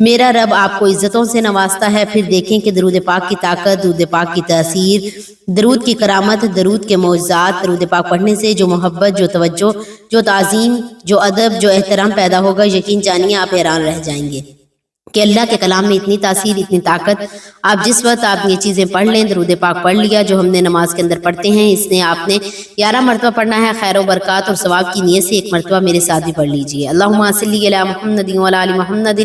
میرا رب آپ کو عزتوں سے نوازتا ہے۔ پھر دیکھیں کہ درود پاک کی طاقت، درود پاک کی تاثیر، درود کی کرامت، درود کے معجزات، درود پاک پڑھنے سے جو محبت، جو توجہ، جو تعظیم، جو ادب، جو احترام پیدا ہوگا، یقین جانیے آپ حیران رہ جائیں گے کہ اللہ کے کلام میں اتنی تاثیر، اتنی طاقت۔ آپ جس وقت آپ یہ چیزیں پڑھ لیں، درود پاک پڑھ لیا جو ہم نے نماز کے اندر پڑھتے ہیں، اس نے آپ نے 11 مرتبہ پڑھنا ہے، خیر و برکات اور ثواب کی نیت سے ایک مرتبہ میرے ساتھ بھی پڑھ لیجئے۔ اللہم صلی علی محمد وعلی آل محمد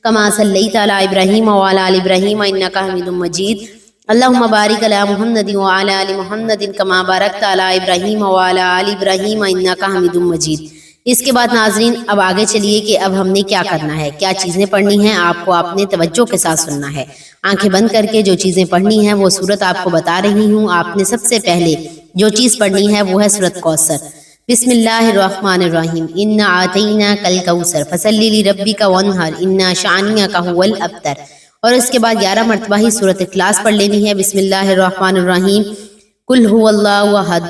کما صلیت علی ابراہیم وعلی آل ابراہیم انک حمید مجید۔ اللہم بارک علی محمد وعلی آل محمد کما بارکت علی ابراہیم وعلی آل ابراہیم انک حمید مجید۔ اس کے بعد ناظرین اب آگے چلیے کہ اب ہم نے کیا کرنا ہے، کیا چیزیں پڑھنی ہیں، آپ کو اپنے توجہ کے ساتھ سننا ہے۔ آنکھیں بند کر کے جو چیزیں پڑھنی ہیں وہ سورت آپ کو بتا رہی ہوں۔ آپ نے سب سے پہلے جو چیز پڑھنی ہے وہ ہے سورت کوثر۔ بسم اللہ الرحمن الرحیم، انا اعطیناک الکوثر فصلی لربک وانحر ان شانئک ھو الابتر۔ اور اس کے بعد 11 مرتبہ ہی سورت اخلاص پڑھ لینی ہے۔ بسم اللہ الرحمن الرحیم، قل ھو اللہ احد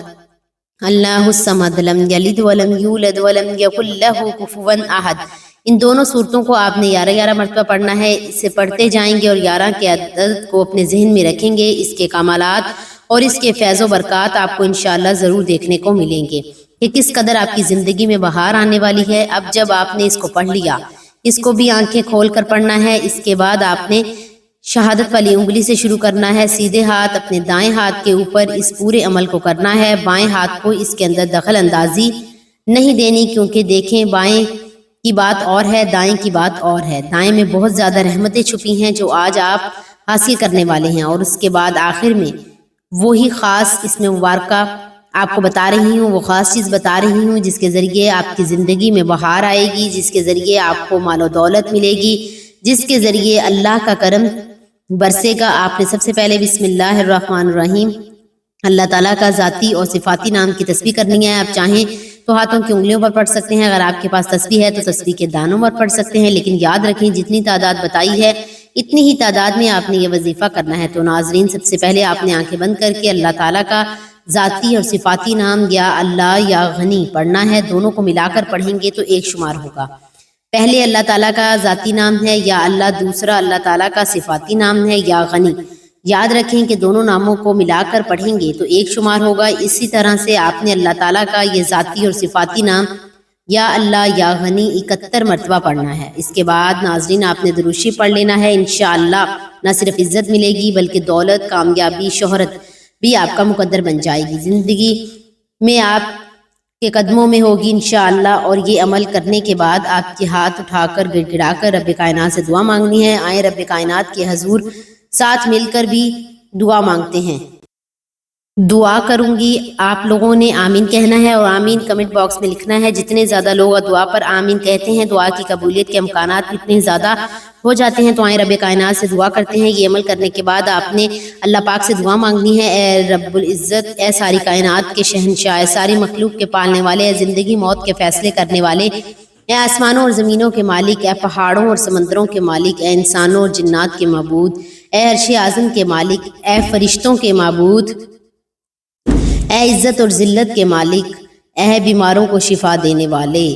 اللہ الصمد لم یلد ولم یولد ولم یکن لہ کفوا احد۔ ان دونوں صورتوں کو آپ نے 11 مرتبہ پڑھنا ہے۔ اسے پڑھتے جائیں گے اور 11 کے عدد کو اپنے ذہن میں رکھیں گے۔ اس کے کمالات اور اس کے فیض و برکات آپ کو انشاءاللہ ضرور دیکھنے کو ملیں گے کہ کس قدر آپ کی زندگی میں بہار آنے والی ہے۔ اب جب آپ نے اس کو پڑھ لیا، اس کو بھی آنکھیں کھول کر پڑھنا ہے۔ اس کے بعد آپ نے شہادت والی انگلی سے شروع کرنا ہے، سیدھے ہاتھ اپنے دائیں ہاتھ کے اوپر اس پورے عمل کو کرنا ہے۔ بائیں ہاتھ کو اس کے اندر دخل اندازی نہیں دینی، کیونکہ دیکھیں بائیں کی بات اور ہے، دائیں کی بات اور ہے۔ دائیں میں بہت زیادہ رحمتیں چھپی ہیں جو آج آپ حاصل کرنے والے ہیں، اور اس کے بعد آخر میں وہی خاص اس میں مبارکہ آپ کو بتا رہی ہوں، وہ خاص چیز بتا رہی ہوں جس کے ذریعے آپ کی زندگی میں بہار آئے گی، جس کے ذریعے آپ کو مال و دولت ملے گی، جس کے ذریعے اللہ کا کرم برسے گا۔ آپ نے سب سے پہلے بسم اللہ الرحمن الرحیم اللہ تعالیٰ کا ذاتی اور صفاتی نام کی تسبیح کرنی ہے۔ آپ چاہیں تو ہاتھوں کی انگلیوں پر پڑھ سکتے ہیں، اگر آپ کے پاس تسبیح ہے تو تسبیح کے دانوں پر پڑھ سکتے ہیں، لیکن یاد رکھیں جتنی تعداد بتائی ہے اتنی ہی تعداد میں آپ نے یہ وظیفہ کرنا ہے۔ تو ناظرین سب سے پہلے آپ نے آنکھیں بند کر کے اللہ تعالیٰ کا ذاتی اور صفاتی نام یا اللہ یا غنی پڑھنا ہے۔ دونوں کو ملا کر پڑھیں گے تو ایک شمار ہوگا۔ پہلے اللہ تعالیٰ کا ذاتی نام ہے یا اللہ، دوسرا اللہ تعالیٰ کا صفاتی نام ہے یا غنی۔ یاد رکھیں کہ دونوں ناموں کو ملا کر پڑھیں گے تو ایک شمار ہوگا۔ اسی طرح سے آپ نے اللہ تعالیٰ کا یہ ذاتی اور صفاتی نام یا اللہ یا غنی 71 مرتبہ پڑھنا ہے۔ اس کے بعد ناظرین آپ نے درود شریف پڑھ لینا ہے۔ انشاءاللہ نہ صرف عزت ملے گی بلکہ دولت، کامیابی، شہرت بھی آپ کا مقدر بن جائے گی، زندگی میں آپ کے قدموں میں ہوگی انشاءاللہ۔ اور یہ عمل کرنے کے بعد آپ کے ہاتھ اٹھا کر گڑ گڑا کر رب کائنات سے دعا مانگنی ہے۔ آئیں رب کائنات کے حضور ساتھ مل کر بھی دعا مانگتے ہیں۔ دعا کروں گی، آپ لوگوں نے آمین کہنا ہے اور آمین کمنٹ باکس میں لکھنا ہے۔ جتنے زیادہ لوگ دعا پر آمین کہتے ہیں دعا کی قبولیت کے امکانات اتنے زیادہ ہو جاتے ہیں۔ تو آئیں رب کائنات سے دعا کرتے ہیں۔ یہ عمل کرنے کے بعد آپ نے اللہ پاک سے دعا مانگنی ہے، اے رب العزت، اے ساری کائنات کے شہنشاہ، اے ساری مخلوق کے پالنے والے، اے زندگی موت کے فیصلے کرنے والے، اے آسمانوں اور زمینوں کے مالک، اے پہاڑوں اور سمندروں کے مالک، اے انسانوں اور جنات کے معبود، اے عرش اعظم کے مالک، اے فرشتوں کے معبود، اے عزت اور ذلت کے مالک، اے بیماروں کو شفا دینے والے،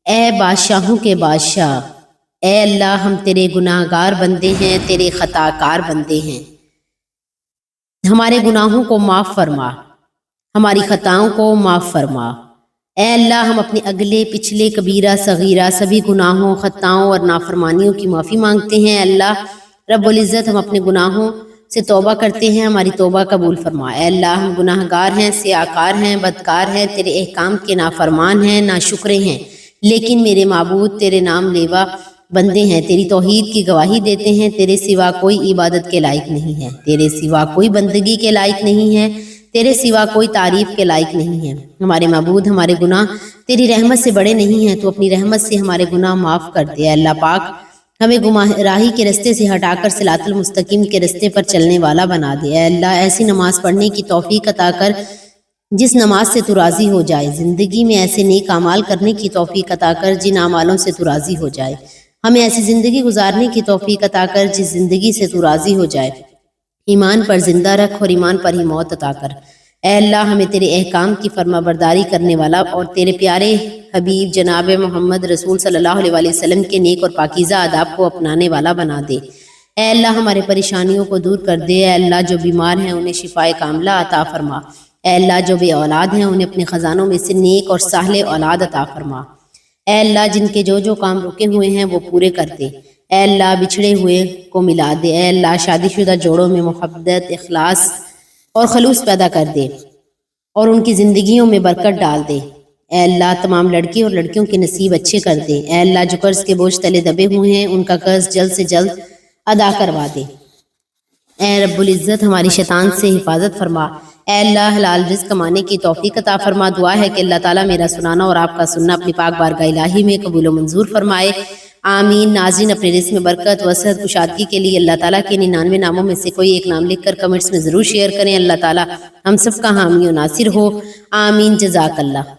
اے بادشاہوں کے بادشاہ، اے اللہ ہم تیرے گناہ گار بندے ہیں، تیرے خطا کار بندے ہیں، ہمارے گناہوں کو معاف فرما، ہماری خطاؤں کو معاف فرما۔ اے اللہ ہم اپنے اگلے پچھلے کبیرہ صغیرہ سبھی گناہوں، خطاؤں اور نافرمانیوں کی معافی مانگتے ہیں۔ اللہ رب العزت ہم اپنے گناہوں سے توبہ کرتے ہیں، ہماری توبہ قبول فرما۔ اے اللہ ہم گناہ گار ہیں، سیاکار ہیں، بدکار ہیں، تیرے احکام کے نافرمان ہیں، ناشکرے ہیں، لیکن میرے معبود تیرے نام لیوا بندے ہیں، تیری توحید کی گواہی دیتے ہیں۔ تیرے سوا کوئی عبادت کے لائق نہیں ہے، تیرے سوا کوئی بندگی کے لائق نہیں ہے، تیرے سوا کوئی تعریف کے لائق نہیں ہے۔ ہمارے معبود ہمارے گناہ تیری رحمت سے بڑے نہیں ہیں، تو اپنی رحمت سے ہمارے گناہ معاف کر دے۔ اللہ پاک ہمیں گمراہی کے رستے سے ہٹا کر صراط المستقیم کے رستے پر چلنے والا بنا دے۔ اے اللہ ایسی نماز پڑھنے کی توفیق عطا کر جس نماز سے تو راضی ہو جائے، زندگی میں ایسے نیک اعمال کرنے کی توفیق عطا کر جن اعمالوں سے تو راضی ہو جائے، ہمیں ایسی زندگی گزارنے کی توفیق عطا کر جس زندگی سے تو راضی ہو جائے، ایمان پر زندہ رکھ اور ایمان پر ہی موت عطا کر۔ اے اللہ ہمیں تیرے احکام کی فرما برداری کرنے والا اور تیرے پیارے حبیب جناب محمد رسول صلی اللہ علیہ وآلہ وسلم کے نیک اور پاکیزہ آداب کو اپنانے والا بنا دے۔ اے اللہ ہمارے پریشانیوں کو دور کر دے۔ اے اللہ جو بیمار ہیں انہیں شفائے کاملہ عطا فرما۔ اے اللہ جو بے اولاد ہیں انہیں اپنے خزانوں میں سے نیک اور صالح اولاد عطا فرما۔ اے اللہ جن کے جو کام رکے ہوئے ہیں وہ پورے کر دے۔ اے اللہ بچھڑے ہوئے کو ملا دے۔ اے اللہ شادی شدہ جوڑوں میں محبت، اخلاص اور خلوص پیدا کر دے اور ان کی زندگیوں میں برکت ڈال دے۔ اے اللہ تمام لڑکے اور لڑکیوں کے نصیب اچھے کر دے۔ اے اللہ جو قرض کے بوجھ تلے دبے ہوئے ہیں ان کا قرض جلد سے جلد ادا کروا دے۔ اے رب العزت ہماری شیطان سے حفاظت فرما۔ اے اللہ حلال رزق کمانے کی توفیق عطا فرما۔ دعا ہے کہ اللہ تعالیٰ میرا سنانا اور آپ کا سننا اپنی پاک بارگاہ الہی میں قبول و منظور فرمائے، آمین۔ ناظرین اپنے رزق میں برکت، وسعت، کشادگی کے لیے اللہ تعالیٰ کے 99 ناموں میں سے کوئی ایک نام لکھ کر کمنٹس میں ضرور شیئر کریں۔ اللہ تعالیٰ ہم سب کا حامی و ناصر ہو، آمین۔ جزاک اللہ۔